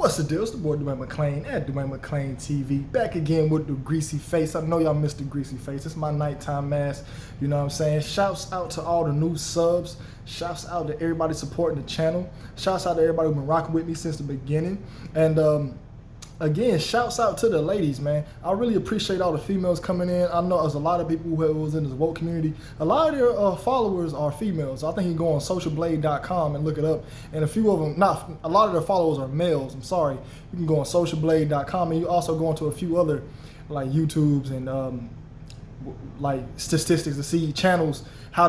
What's the deal? It's the boy Duane McClean at Duane McClean TV. Back again with the greasy face. I know y'all missed the greasy face. It's my nighttime mask. You know what I'm saying? Shouts out to all the new subs. Shouts out to everybody supporting the channel. Shouts out to everybody who's been rocking with me since the beginning. And again, shouts out to the ladies, man. I really appreciate all the females coming in. I know there's a lot of people who was in this woke community. A lot of their followers are females. I think you can go on socialblade.com and look it up. And a few of them, not a lot of their followers are males. I'm sorry. You can go on socialblade.com and you also go into a few other like YouTubes and like statistics to see channels, how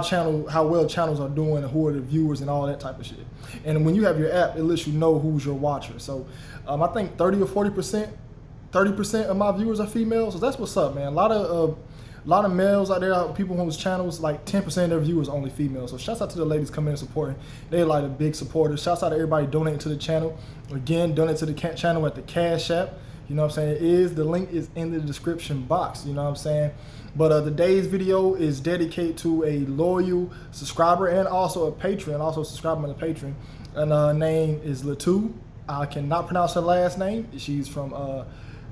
well channels are doing and who are the viewers and all that type of shit. And when you have your app, it lets you know who's your watcher. So I think 30 or 30% of my viewers are females. So that's what's up, man. A lot of males out there, people whose channels, like 10% of their viewers are only females. So shouts out to the ladies coming in and supporting. They're like the big supporters. Shouts out to everybody donating to the channel. Again, donate to the channel at the Cashapp. You know what I'm saying? The link is in the description box. You know what I'm saying? But today's video is dedicated to a loyal subscriber and also a patron, also subscribing to the patron. And her name is Latu. I cannot pronounce her last name. She's from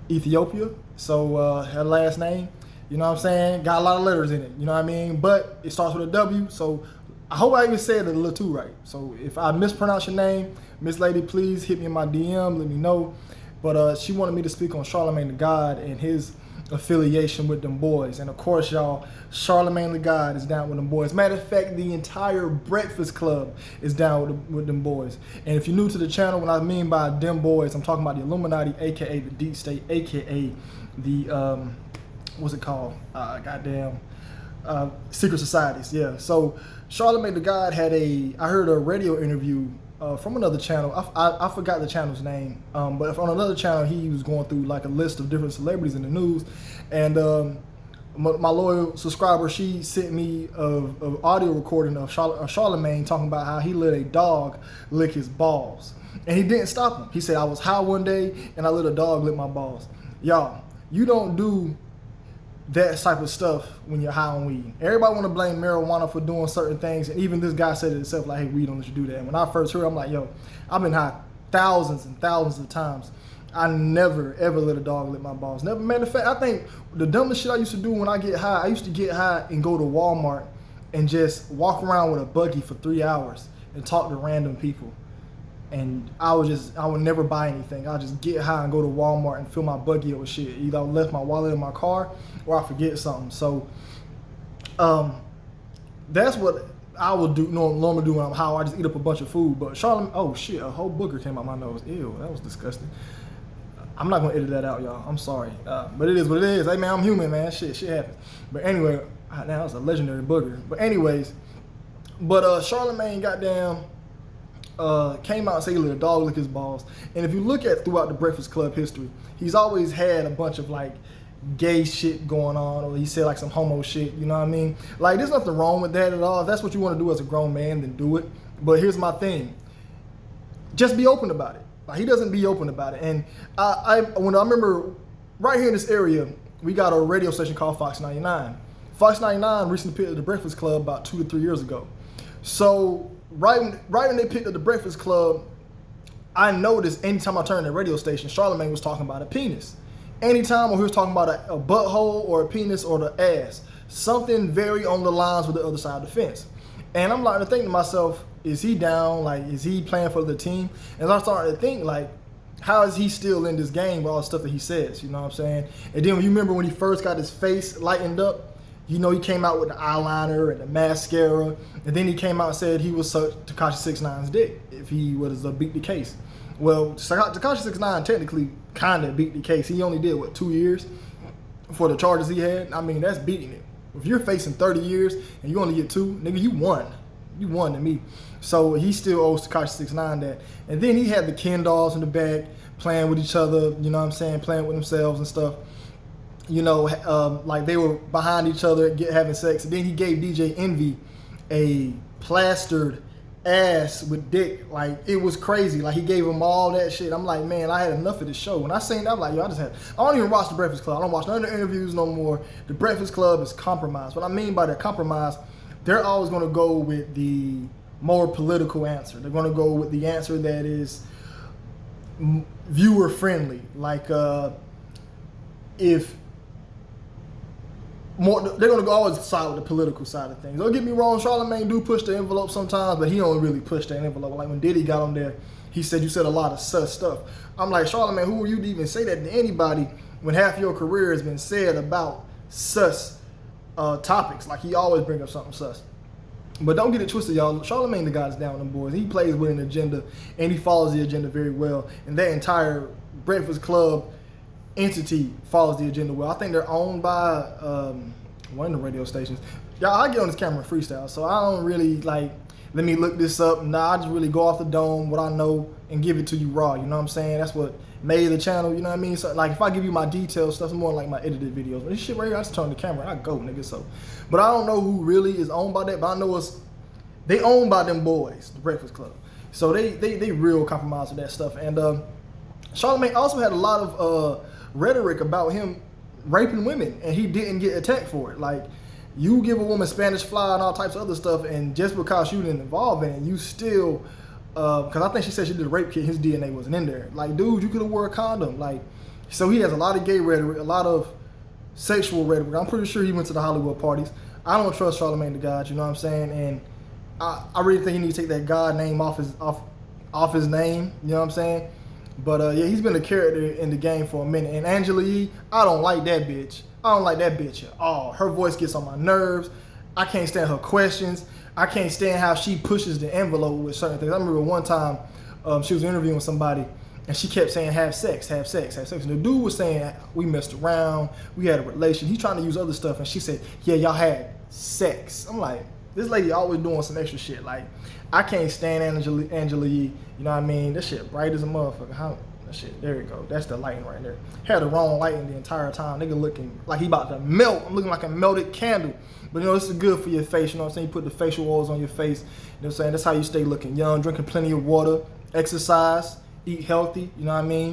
Ethiopia. So her last name, you know what I'm saying, got a lot of letters in it. You know what I mean? But it starts with a W. So I hope I even said it Latu right. So if I mispronounce your name, Miss Lady, please hit me in my DM. Let me know. But she wanted me to speak on Charlamagne the God and his affiliation with them boys. And of course, y'all, Charlamagne the God is down with them boys. Matter of fact, the entire Breakfast Club is down with them boys. And if you're new to the channel, what I mean by them boys, I'm talking about the Illuminati, aka the Deep State, aka the what's it called? Secret societies. Yeah. So Charlamagne the God had I heard a radio interview from another channel. I forgot the channel's name, but on another channel he was going through like a list of different celebrities in the news, and my loyal subscriber, she sent me an audio recording of Charlamagne talking about how he let a dog lick his balls, and he didn't stop him. He said, I was high one day and I let a dog lick my balls. Y'all, you don't do that type of stuff when you're high on weed. Everybody want to blame marijuana for doing certain things, and even this guy said it himself, like, hey, weed don't let you do that. And when I first heard it, I'm like, yo, I've been high thousands and thousands of times. I never ever let a dog lick my balls. Never. Matter of fact, I think the dumbest shit I used to do when I get high, I used to get high and go to Walmart and just walk around with a buggy for 3 hours and talk to random people. And I would never buy anything. I'll just get high and go to Walmart and fill my buggy up with shit. Either I left my wallet in my car or I forget something. So that's what I would normally do when I'm high. I just eat up a bunch of food. But Charlamagne, oh shit, a whole booger came out my nose. Ew, that was disgusting. I'm not gonna edit that out, y'all. I'm sorry. But it is what it is. Hey man, I'm human, man. Shit happens. But anyway, that was a legendary booger. But anyways, Charlamagne goddamn came out and said he let a dog lick his balls. And if you look at throughout the Breakfast Club history, he's always had a bunch of like gay shit going on, or he said like some homo shit, you know what I mean? Like, there's nothing wrong with that at all. If that's what you want to do as a grown man, then do it. But here's my thing. Just be open about it. Like, he doesn't be open about it. And I remember right here in this area, we got a radio station called Fox 99. Fox 99 recently picked up the Breakfast Club about 2 to 3 years ago. So right when they picked up the Breakfast Club, I noticed anytime I turned the radio station, Charlamagne was talking about a penis. Anytime he was talking about a butthole or a penis or the ass, something very on the lines with the other side of the fence. And I'm like to think to myself, is he down? Like, is he playing for the team? And I started to think, like, how is he still in this game with all the stuff that he says? You know what I'm saying? And then you remember when he first got his face lightened up, you know, he came out with the eyeliner and the mascara, and then he came out and said he was sucked Tekashi 6ix9ine's dick if he was beat the case. Well, Tekashi 6ix9ine technically kind of beat the case. He only did, what, 2 years for the charges he had? I mean, that's beating it. If you're facing 30 years and you only get 2, nigga, you won. You won to me. So he still owes Tekashi 6ix9ine that. And then he had the Ken dolls in the back playing with each other, you know what I'm saying, playing with themselves and stuff. You know, like they were behind each other having sex. And then he gave DJ Envy a plastered ass with dick. Like, it was crazy. Like, he gave him all that shit. I'm like, man, I had enough of this show. When I seen that, I'm like, yo, I don't even watch the Breakfast Club. I don't watch none of the interviews no more. The Breakfast Club is compromised. What I mean by that compromise, they're always going to go with the more political answer. They're going to go with the answer that is viewer friendly. Like if more, they're gonna go always side with the political side of things. Don't get me wrong, Charlamagne do push the envelope sometimes, but he don't really push the envelope. Like when Diddy got on there, he said you said a lot of sus stuff. I'm like, Charlamagne, who are you to even say that to anybody when half your career has been said about sus topics? Like he always bring up something sus. But don't get it twisted, y'all. Charlamagne the guy's down with them boys. He plays with an agenda, and he follows the agenda very well. And that entire Breakfast Club entity follows the agenda well. I think they're owned by one of the radio stations. Y'all, I get on this camera and freestyle, so I don't really like, let me look this up. Nah, I just really go off the dome, what I know, and give it to you raw. You know what I'm saying? That's what made the channel, you know what I mean? So like if I give you my detailed stuff, it's more like my edited videos. But this shit right here, I just turn the camera and I go, nigga. So, but I don't know who really is owned by that, but I know they owned by them boys, the Breakfast Club. So they real compromise with that stuff. And Charlamagne also had a lot of rhetoric about him raping women, and he didn't get attacked for it. Like, you give a woman Spanish fly and all types of other stuff, and just because you didn't involve in it, you still, because I think she said she did a rape kit, his DNA wasn't in there. Like, dude, you could have wore a condom. Like, so he has a lot of gay rhetoric, a lot of sexual rhetoric. I'm pretty sure he went to the Hollywood parties. I don't trust Charlamagne the God, you know what I'm saying? And I really think he needs to take that God name off his name, you know what I'm saying? But yeah, he's been a character in the game for a minute. And Angela Yee, I don't like that bitch. I don't like that bitch at all. Her voice gets on my nerves. I can't stand her questions. I can't stand how she pushes the envelope with certain things. I remember one time she was interviewing somebody and she kept saying have sex, have sex, have sex. And the dude was saying we messed around, we had a relation. He's trying to use other stuff and she said, yeah, y'all had sex. I'm like, this lady always doing some extra shit. Like, I can't stand Angela Yee. You know what I mean? That shit bright as a motherfucker. How that shit? There you go. That's the lighting right there. Had the wrong lighting the entire time. Nigga looking like he about to melt. I'm looking like a melted candle. But you know, this is good for your face. You know what I'm saying? You put the facial oils on your face. You know what I'm saying? That's how you stay looking young. Drinking plenty of water. Exercise. Eat healthy. You know what I mean?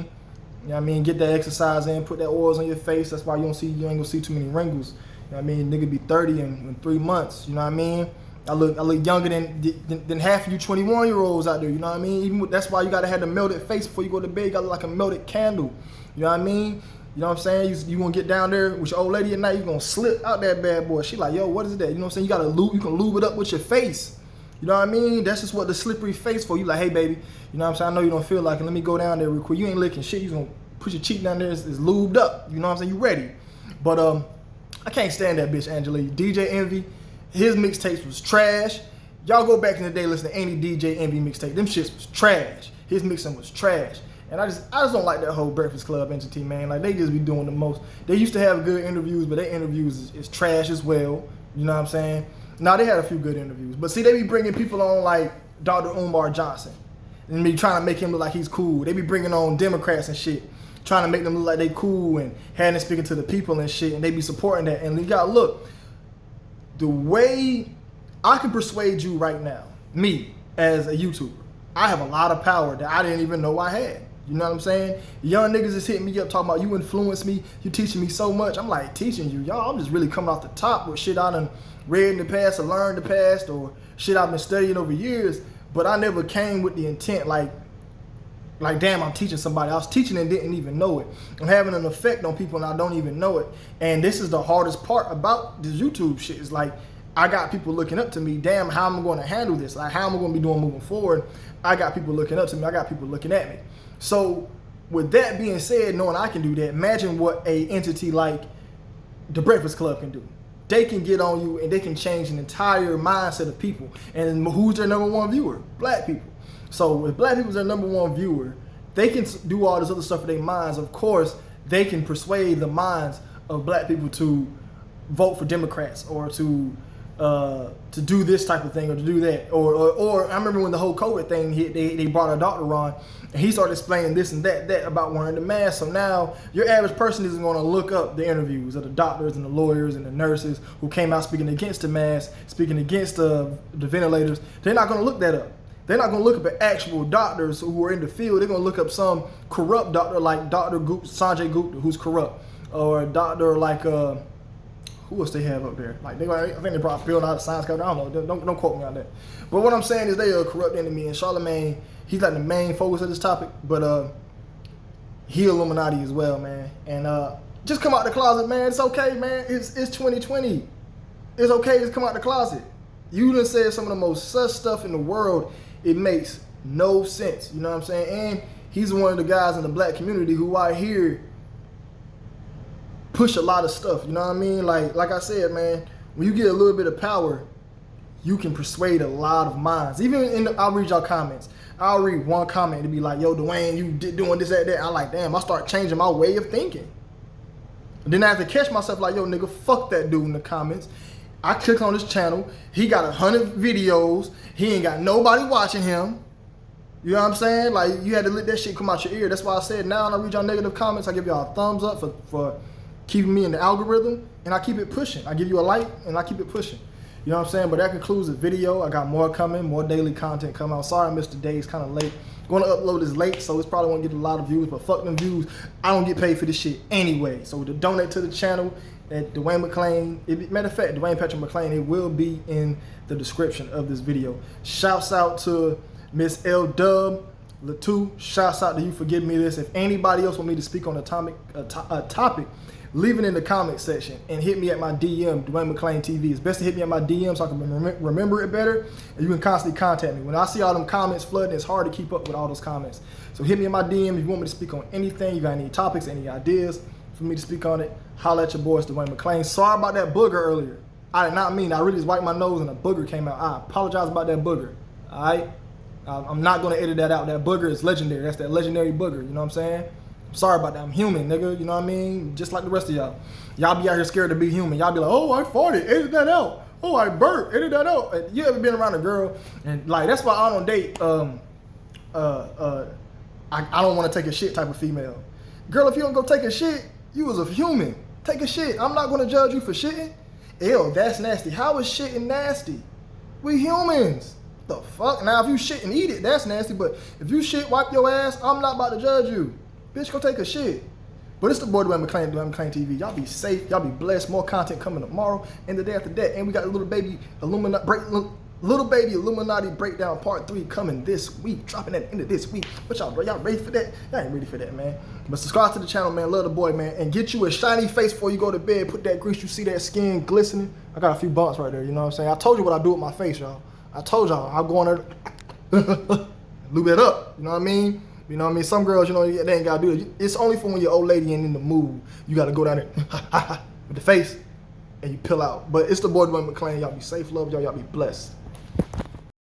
You know what I mean? Get that exercise in. Put that oils on your face. That's why you ain't gonna see too many wrinkles. You know what I mean? Nigga be 30 in 3 months. You know what I mean? I look younger than half of you 21-year-olds out there. You know what I mean? Even that's why you gotta have the melted face before you go to bed. You gotta look like a melted candle. You know what I mean? You know what I'm saying? You gonna get down there with your old lady at night. You gonna slip out that bad boy. She like, yo, what is that? You know what I'm saying? You gotta lube. You can lube it up with your face. You know what I mean? That's just what the slippery face for. You like, hey baby. You know what I'm saying? I know you don't feel like it. Let me go down there real quick. You ain't licking shit. You gonna put your cheek down there. It's lubed up. You know what I'm saying? You ready? But I can't stand that bitch Angela Yee. DJ Envy. His mixtapes was trash. Y'all go back in the day, listen to any DJ Envy mixtape. Them shits was trash. His mixing was trash. And I just don't like that whole Breakfast Club entity, man. Like, they just be doing the most. They used to have good interviews, but their interviews is trash as well. You know what I'm saying? Now, they had a few good interviews. But see, they be bringing people on like Dr. Umar Johnson. And be trying to make him look like he's cool. They be bringing on Democrats and shit. Trying to make them look like they cool and having them speaking to the people and shit. And they be supporting that. And you gotta look. The way I can persuade you right now, me as a YouTuber, I have a lot of power that I didn't even know I had. You know what I'm saying? Young niggas is hitting me up talking about you influence me, you teaching me so much. I'm like, teaching you? Y'all, I'm just really coming off the top with shit I done read in the past or learned in the past or shit I've been studying over years, but I never came with the intent like damn, I'm teaching somebody. I was teaching and didn't even know it. I'm having an effect on people and I don't even know it. And this is the hardest part about this YouTube shit. Is like, I got people looking up to me. Damn, how am I going to handle this? Like, how am I going to be doing moving forward? I got people looking up to me. I got people looking at me. So with that being said, knowing I can do that, imagine what a entity like the Breakfast Club can do. They can get on you and they can change an entire mindset of people. And who's their #1 viewer? Black people. So if black people's their #1 viewer, they can do all this other stuff in their minds. Of course, they can persuade the minds of black people to vote for Democrats or to do this type of thing or to do that. Or I remember when the whole COVID thing hit, they brought a doctor on and he started explaining this and that about wearing the mask. So now your average person isn't going to look up the interviews of the doctors and the lawyers and the nurses who came out speaking against the mask, speaking against the ventilators. They're not going to look that up. They're not going to look up at actual doctors who are in the field. They're going to look up some corrupt doctor like Dr. Sanjay Gupta, who's corrupt, or a doctor like who else they have up there? Like I think they brought Bill out of science. I don't know. Don't quote me on that. But what I'm saying is they are a corrupt enemy, and Charlamagne, he's like the main focus of this topic. But he Illuminati as well, man. And just come out the closet, man. It's okay, man. It's 2020. It's okay to come out the closet. You done said some of the most sus stuff in the world. It makes no sense. You know what I'm saying? And he's one of the guys in the black community who I hear push a lot of stuff. You know what I mean? Like I said, man, when you get a little bit of power, you can persuade a lot of minds. Even I'll read y'all comments. I'll read one comment to be like, yo, Dwayne, you doing this, that. I'm like, damn, I start changing my way of thinking. And then I have to catch myself like, yo, nigga, fuck that dude in the comments. I click on his channel. He got 100 videos. He ain't got nobody watching him. You know what I'm saying? Like, you had to let that shit come out your ear. That's why I said now when I read y'all negative comments, I give y'all a thumbs up for keeping me in the algorithm, and I keep it pushing. I give you a like, and I keep it pushing. You know what I'm saying? But that concludes the video. I got more coming, more daily content coming out. Sorry I missed the day. It's kind of late. Going to upload this late, so it's probably won't get a lot of views, but fuck them views. I don't get paid for this shit anyway. So to donate to the channel at Dwayne McClean, matter of fact, Dwayne Patrick McClean, it will be in the description of this video. Shouts out to Miss L Dub, Latu. Shouts out to you for giving me this. If anybody else want me to speak on a topic, leave it in the comment section and hit me at my DM, Dwayne McClean TV. It's best to hit me at my DM so I can remember it better, and you can constantly contact me. When I see all them comments flooding, it's hard to keep up with all those comments. So hit me in my DM if you want me to speak on anything, you got any topics, any ideas for me to speak on it, holla at your boys, Dwayne McClean. Sorry about that booger earlier. I did not mean, I really just wiped my nose and a booger came out. I apologize about that booger, all right? I'm not gonna edit that out. That booger is legendary. That's that legendary booger, you know what I'm saying? Sorry about that. I'm human, nigga. You know what I mean? Just like the rest of y'all. Y'all be out here scared to be human. Y'all be like, oh, I farted. Edit that out. Oh, I burped. Edit that out. You ever been around a girl? And like, that's why I don't date, I don't want to take a shit type of female. Girl, if you don't go take a shit, you was a human. Take a shit. I'm not going to judge you for shitting. Ew, that's nasty. How is shitting nasty? We humans. The fuck? Now, if you shit and eat it, that's nasty. But if you shit, wipe your ass, I'm not about to judge you. Bitch, go take a shit. But it's the boy Dwayne McClean, Dwayne McClean TV. Y'all be safe. Y'all be blessed. More content coming tomorrow and the day after that. And we got a little baby Illuminati breakdown part 3 coming this week. Dropping at the end of this week. What y'all, bro? Y'all ready for that? Y'all ain't ready for that, man. But subscribe to the channel, man. Love the boy, man. And get you a shiny face before you go to bed. Put that grease. You see that skin glistening? I got a few bumps right there. You know what I'm saying? I told you what I do with my face, y'all. I told y'all. I'll go on there. Lube it up. You know what I mean? You know what I mean? Some girls, you know, they ain't got to do it. It's only for when your old lady ain't in the mood. You got to go down there with the face and you pill out. But it's the boy Dwayne McClean. Y'all be safe, love y'all. Y'all be blessed.